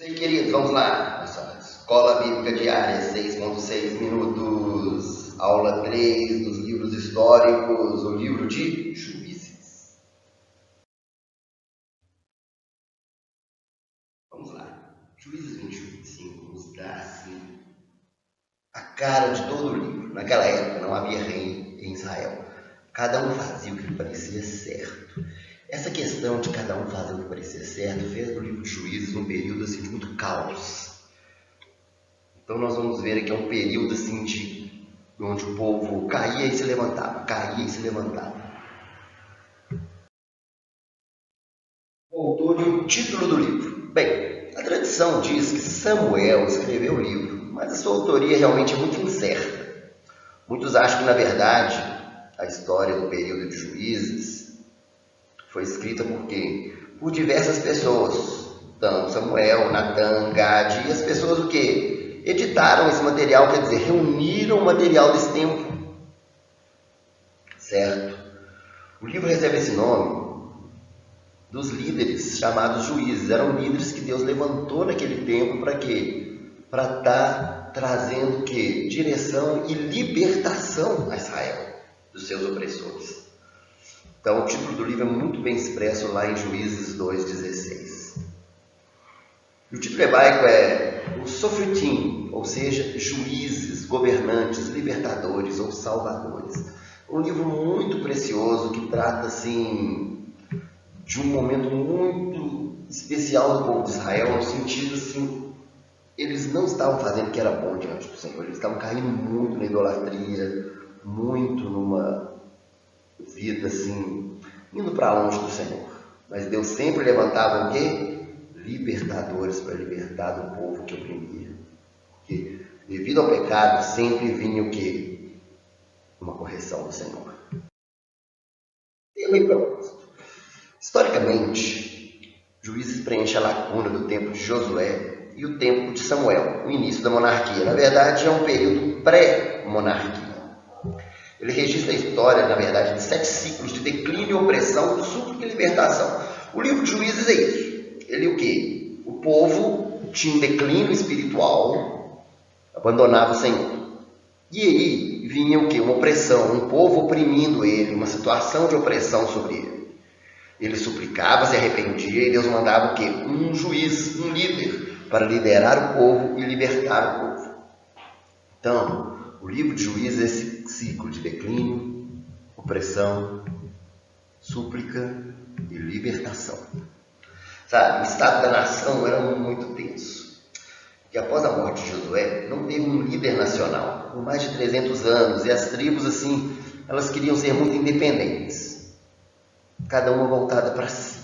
Isso aí, queridos, vamos lá. Nossa Escola Bíblica Diária, 6,6 minutos. Aula 3 dos livros históricos, o livro de Juízes. Vamos lá. Juízes 21, 25 nos dá, assim, a cara de todo o livro. Naquela época não havia rei em Israel. Cada um fazia o que lhe parecia certo. Essa questão de cada um fazer o que parecia certo fez do livro de Juízes um período assim, de muito caos. Então nós vamos ver aqui um período assim, onde o povo caía e se levantava, caía e se levantava. O autor e o título do livro. Bem, a tradição diz que Samuel escreveu o livro, mas a sua autoria realmente é muito incerta. Muitos acham que, na verdade, a história do período de Juízes foi escrita por quê? Por diversas pessoas. Então, Samuel, Natan, Gade, e as pessoas o quê? Editaram esse material, quer dizer, reuniram o material desse tempo. Certo? O livro recebe esse nome dos líderes chamados juízes. Eram líderes que Deus levantou naquele tempo para quê? Para estar trazendo o quê? Direção e libertação a Israel dos seus opressores. Então, o título do livro é muito bem expresso lá em Juízes 2,16. E o título hebraico é o Sofritim, ou seja, juízes, governantes, libertadores ou salvadores. Um livro muito precioso que trata, assim, de um momento muito especial do povo de Israel, no sentido, assim, eles não estavam fazendo o que era bom diante do Senhor, eles estavam caindo muito na idolatria, muito numa vida assim, indo para longe do Senhor. Mas Deus sempre levantava o quê? Libertadores para libertar do povo que oprimia. Porque devido ao pecado sempre vinha o quê? Uma correção do Senhor. Tema e propósito. Historicamente, Juízes preenche a lacuna do tempo de Josué e o tempo de Samuel, o início da monarquia. Na verdade, é um período pré-monarquia. Ele registra a história, na verdade, de 7 ciclos de declínio e opressão, súplica e libertação. O livro de Juízes é isso. Ele o quê? O povo tinha um declínio espiritual, abandonava o Senhor. E aí vinha o quê? Uma opressão, um povo oprimindo ele, uma situação de opressão sobre ele. Ele suplicava, se arrependia, e Deus mandava o quê? Um juiz, um líder, para liderar o povo e libertar o povo. Então, o livro de Juízes é esse ciclo de declínio, opressão, súplica e libertação. Sabe, o estado da nação era muito tenso. Porque após a morte de Josué, não teve um líder nacional, por mais de 300 anos, e as tribos, assim, elas queriam ser muito independentes. Cada uma voltada para si.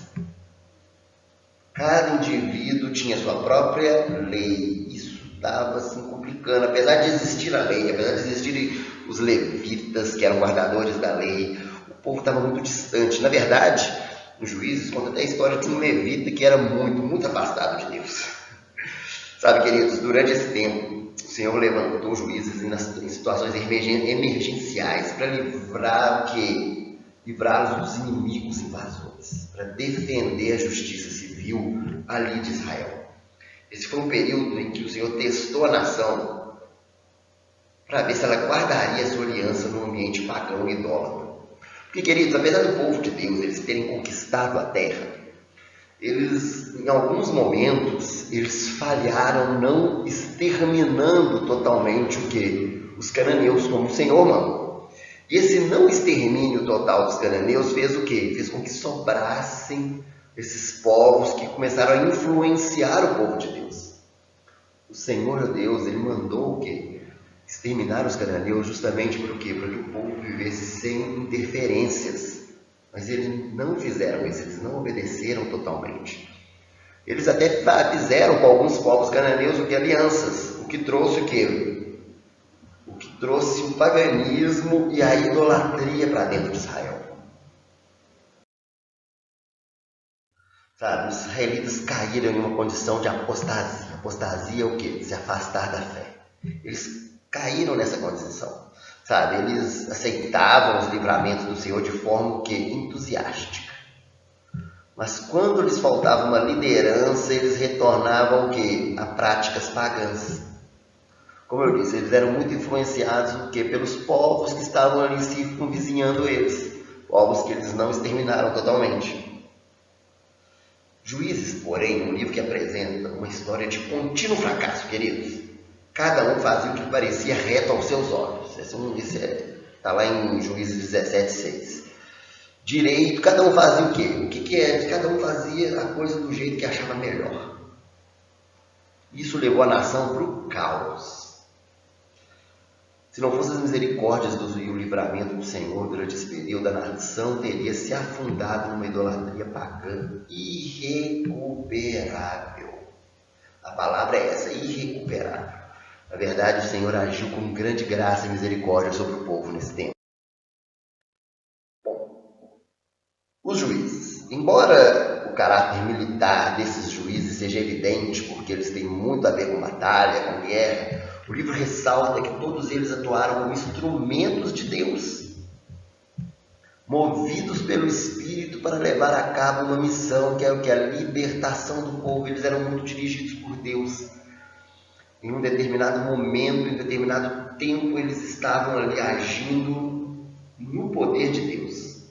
Cada indivíduo tinha sua própria lei. Isso estava assim complicando, apesar de existir a lei, apesar de existirem os levitas, que eram guardadores da lei, o povo estava muito distante. Na verdade, os Juízes conta até a história de um levita que era muito afastado de Deus. Sabe, queridos, durante esse tempo, o Senhor levantou juízes em situações emergenciais para livrar o quê? Livrá-los dos inimigos invasores, para defender a justiça civil ali de Israel. Esse foi um período em que o Senhor testou a nação para ver se ela guardaria a sua aliança num ambiente pagão e idólatra. Porque, queridos, apesar do povo de Deus eles terem conquistado a terra, eles, em alguns momentos, eles falharam não exterminando totalmente o quê? Os cananeus, como o Senhor mandou. E esse não extermínio total dos cananeus fez o quê? Fez com que sobrassem esses povos que começaram a influenciar o povo de Deus. O Senhor Deus, Ele mandou o quê? Exterminar os cananeus justamente para o quê? Para que o povo vivesse sem interferências. Mas eles não fizeram isso, eles não obedeceram totalmente. Eles até fizeram com alguns povos cananeus o que? Alianças, o que trouxe o quê? O que trouxe o paganismo e a idolatria para dentro de Israel. Sabe, os israelitas caíram em uma condição de apostasia. Apostasia é o quê? Se afastar da fé. Eles caíram nessa condição. Sabe, eles aceitavam os livramentos do Senhor de forma que entusiástica. Mas quando lhes faltava uma liderança, eles retornavam o quê? A práticas pagãs. Como eu disse, eles eram muito influenciados o quê? Pelos povos que estavam ali se convizinhando eles, povos que eles não exterminaram totalmente. Juízes, porém, um livro que apresenta uma história de contínuo fracasso, queridos. Cada um fazia o que parecia reto aos seus olhos. Está lá em Juízes 17:6. Direito, cada um fazia o quê? O que é? Cada um fazia a coisa do jeito que achava melhor. Isso levou a nação para o caos. Se não fossem as misericórdias e o livramento do Senhor durante esse período, a nação teria se afundado numa idolatria pagã irrecuperável. A palavra é essa, irrecuperável. Na verdade, o Senhor agiu com grande graça e misericórdia sobre o povo nesse tempo. Bom, os juízes. Embora o caráter militar desses juízes seja evidente, porque eles têm muito a ver com batalha, com guerra, o livro ressalta que todos eles atuaram como instrumentos de Deus, movidos pelo Espírito para levar a cabo uma missão, que é o que? A libertação do povo. Eles eram muito dirigidos por Deus. Em um determinado momento, em um determinado tempo, eles estavam ali agindo no poder de Deus.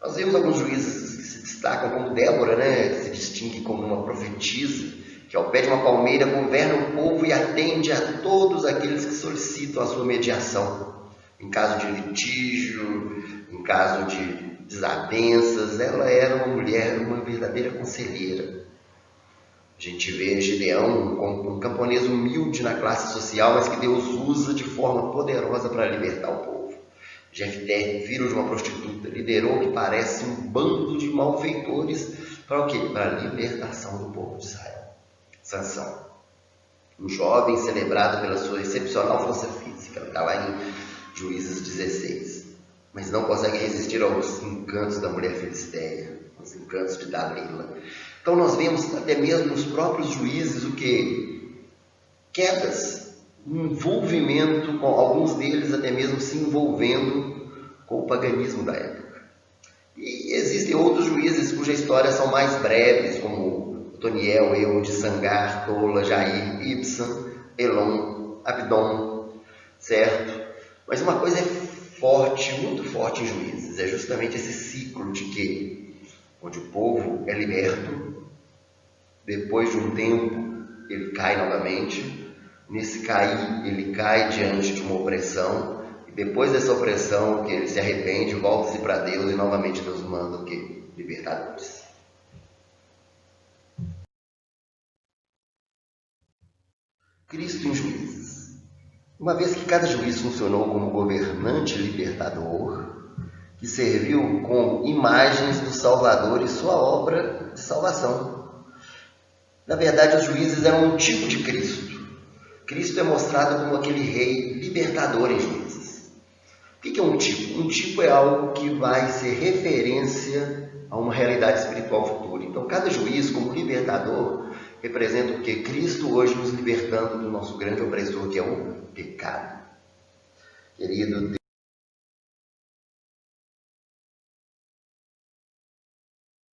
Nós vemos alguns juízes que se destacam, como Débora, que se distingue como uma profetisa, que ao pé de uma palmeira governa o povo e atende a todos aqueles que solicitam a sua mediação. Em caso de litígio, em caso de desavenças, ela era uma mulher, uma verdadeira conselheira. A gente vê Gideão como um camponês humilde na classe social, mas que Deus usa de forma poderosa para libertar o povo. Jefté, filho de uma prostituta, liderou o que parece um bando de malfeitores para o quê? Para a libertação do povo de Israel. Sansão, um jovem celebrado pela sua excepcional força física, está lá em Juízes 16, mas não consegue resistir aos encantos da mulher filisteia, aos encantos de Dalila. Então nós vemos até mesmo nos próprios juízes o que? Quedas, um envolvimento, com alguns deles até mesmo se envolvendo com o paganismo da época. E existem outros juízes cuja história são mais breves, como Otoniel, Ehud, Sangar, Tola, Jair, Ibsan, Elon, Abdon, certo? Mas uma coisa é forte, muito forte em Juízes, é justamente esse ciclo de que, onde o povo é liberto, depois de um tempo ele cai novamente, nesse cair ele cai diante de uma opressão, e depois dessa opressão que ele se arrepende, volta-se para Deus e novamente Deus manda o quê? Libertadores. Cristo em Juízes. Uma vez que cada juiz funcionou como governante libertador, que serviu como imagens do Salvador e sua obra de salvação. Na verdade, os juízes eram um tipo de Cristo. Cristo é mostrado como aquele rei libertador em Juízes. O que é um tipo? Um tipo é algo que vai ser referência a uma realidade espiritual futura. Então, cada juiz, como libertador, representa o que? Cristo hoje nos libertando do nosso grande opressor, que é o pecado. Querido Deus,